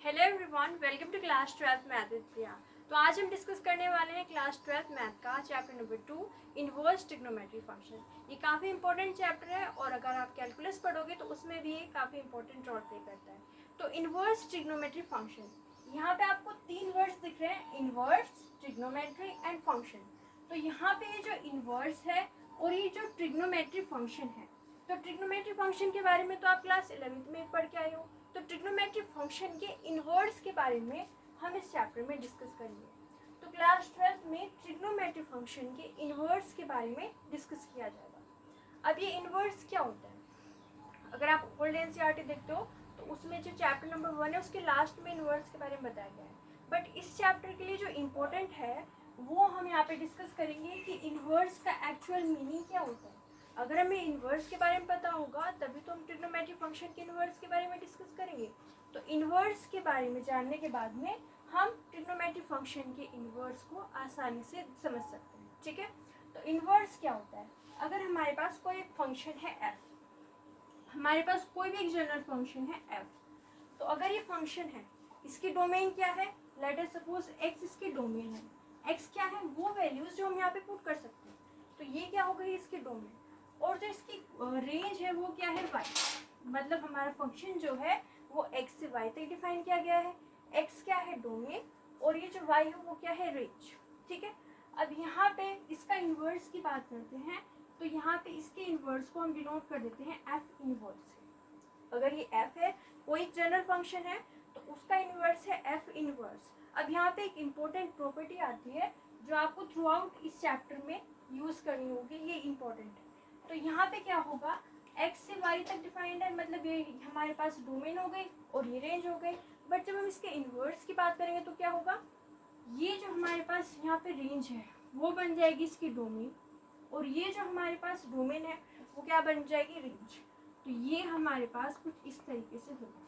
Hello everyone, welcome to class 12th math with Priya. तो आज हम डिस्कस करने वाले हैं क्लास 12th मैथ का chapter number 2 inverse trigonometry function. ये काफ़ी इंपॉर्टेंट चैप्टर है और अगर आप कैलकुलस पढ़ोगे तो उसमें भी ये काफ़ी इंपॉर्टेंट रोल प्ले करता है। तो इनवर्स ट्रिग्नोमेट्री फंक्शन, यहाँ पे आपको तीन वर्ड्स दिख रहे हैं, इनवर्स, ट्रिग्नोमेट्री एंड फंक्शन। तो यहाँ पे ये जो इनवर्स है और ये जो ट्रिग्नोमेट्री फंक्शन है, तो ट्रिग्नोमेट्री फंक्शन के बारे में तो आप क्लास 11th में पढ़ के आए हो। तो ट्रिग्नोमेट्री फंक्शन के इनवर्स के बारे में हम इस चैप्टर में डिस्कस करेंगे। तो क्लास 12th में ट्रिग्नोमेट्री फंक्शन के इनवर्स के बारे में डिस्कस किया जाएगा। अब ये इनवर्स क्या होता है? अगर आप ओल्ड एनसीईआरटी देखते हो तो उसमें जो चैप्टर नंबर 1 है उसके लास्ट में इनवर्स के बारे में बताया गया है। बट इस चैप्टर के लिए जो इम्पोर्टेंट है वो हम यहाँ पे डिस्कस करेंगे कि इनवर्स का एक्चुअल मीनिंग क्या होता है। अगर हमें इनवर्स के बारे में पता होगा तभी तो हम ट्रिग्नोमेट्री फंक्शन के इनवर्स के बारे में डिस्कस करेंगे। तो इनवर्स के बारे में जानने के बाद में हम ट्रिग्नोमेट्री फंक्शन के इनवर्स को आसानी से समझ सकते हैं। ठीक है, तो इनवर्स क्या होता है? अगर हमारे पास कोई एक फंक्शन है f, हमारे पास कोई भी एक जनरल फंक्शन है f, तो अगर ये फंक्शन है, इसकी डोमेन क्या है? लेट अस सपोज x इसकी डोमेन है। x क्या है? वो वैल्यूज जो हम यहाँ पे पुट कर सकते हैं। तो ये क्या हो गई? इसकी डोमेन। और जो इसकी रेंज है वो क्या है? y। मतलब हमारा फंक्शन जो है वो x से y तक डिफाइन किया गया है। x क्या है? डोमेन। और ये जो y है वो क्या है? रेंज। ठीक है, अब यहाँ पे इसका इन्वर्स की बात करते हैं तो यहाँ पे इसके इन्वर्स को हम डिनोट कर देते हैं f इन्वर्स। अगर ये f है, कोई जनरल फंक्शन है, तो उसका इन्वर्स है f इन्वर्स। अब यहाँ पे एक इम्पोर्टेंट प्रॉपर्टी आती है जो आपको थ्रू आउट इस चैप्टर में यूज करनी होगी, ये इम्पोर्टेंट है। तो यहाँ पे क्या होगा? x से y तक डिफाइंड है, मतलब ये हमारे पास डोमेन हो गई और ये रेंज हो गई। बट जब हम इसके इन्वर्स की बात करेंगे तो क्या होगा? ये जो हमारे पास यहाँ पे रेंज है वो बन जाएगी इसकी डोमेन, और ये जो हमारे पास डोमेन है वो क्या बन जाएगी? रेंज। तो ये हमारे पास कुछ इस तरीके से होगा।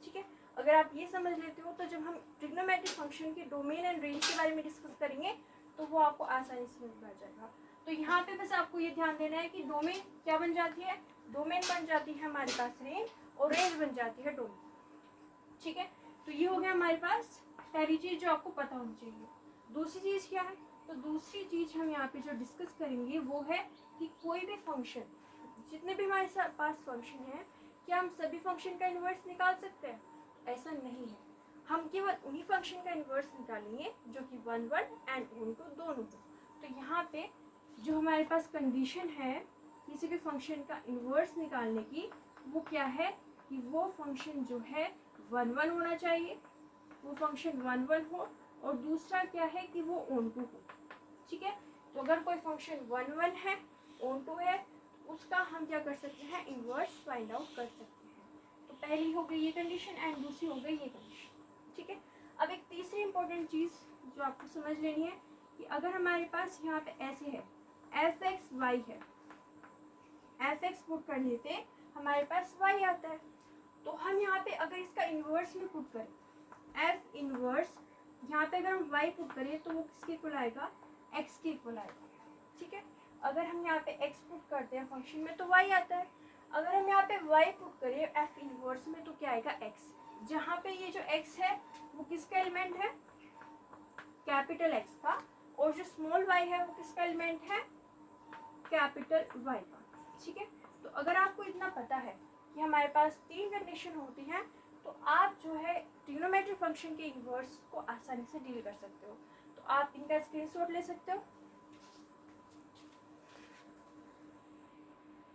ठीक है, अगर आप ये समझ लेते हो तो जब हम ट्रिग्नोमेट्रिक फंक्शन के डोमेन एंड रेंज के बारे में डिस्कस करेंगे तो वो आपको आसानी से समझ में आ जाएगा। तो यहाँ पे बस आपको ये ध्यान देना है कि डोमेन क्या बन जाती है? डोमेन बन जाती है हमारे पास रेंज, और रेंज बन जाती है डोमेन। ठीक है, तो ये हो गया हमारे पास पहली चीज जो आपको पता होनी चाहिए। दूसरी चीज क्या है? तो दूसरी चीज हम यहाँ पे जो डिस्कस करेंगे वो है कि कोई भी फंक्शन, जितने भी हमारे पास फंक्शन है, क्या हम सभी फंक्शन का इन्वर्स निकाल सकते हैं? ऐसा नहीं है। हम केवल उन्हीं फंक्शन का इन्वर्स निकालेंगे जो कि 1 1 एंड 2 दोनों हो। तो यहाँ पे जो हमारे पास कंडीशन है किसी भी फंक्शन का इन्वर्स निकालने की, वो क्या है कि वो फंक्शन जो है 1 1 होना चाहिए, वो फंक्शन 1 1 हो, और दूसरा क्या है कि वो ऑन टू हो। ठीक है, तो अगर कोई फंक्शन 1 1 है, ऑन टू है, उसका हम क्या कर सकते हैं? इन्वर्स फाइंड आउट कर सकते हैं। तो पहली हो गई ये कंडीशन एंड दूसरी हो गई ये कंडीशन। ठीक है, अब एक तीसरी इंपॉर्टेंट चीज़ जो आपको समझ लेनी है कि अगर हमारे पास यहाँ पे ऐसे है एफ एक्स वाई है, एफ एक्स पुट कर लेते हमारे पास वाई आता है, तो हम यहाँ पे अगर इसका इन्वर्स में पुट करें एफ इन्वर्स, यहाँ पे अगर हम y पुट करें तो वो किसके इक्वल आएगा? x के इक्वल आएगा। ठीक है, अगर हम यहाँ पे x पुट करते हैं फंक्शन में तो y आता है। अगर हम यहाँ पे y पुट करें f इन्वर्स में तो क्या आएगा? x। जहाँ पे ये जो x है वो किसका एलिमेंट है? कैपिटल X का, और जो स्मॉल y है वो किसका एलिमेंट है? कैपिटल Y का। ठीक है, तो अगर आपको इतना पता है कि हमारे पास तीन कंडीशन होती हैं तो आप जो है ट्रिग्नोमेट्री फंक्शन के इन्वर्स को आसानी से डील कर सकते हो। तो आप इनका स्क्रीनशॉट ले सकते हो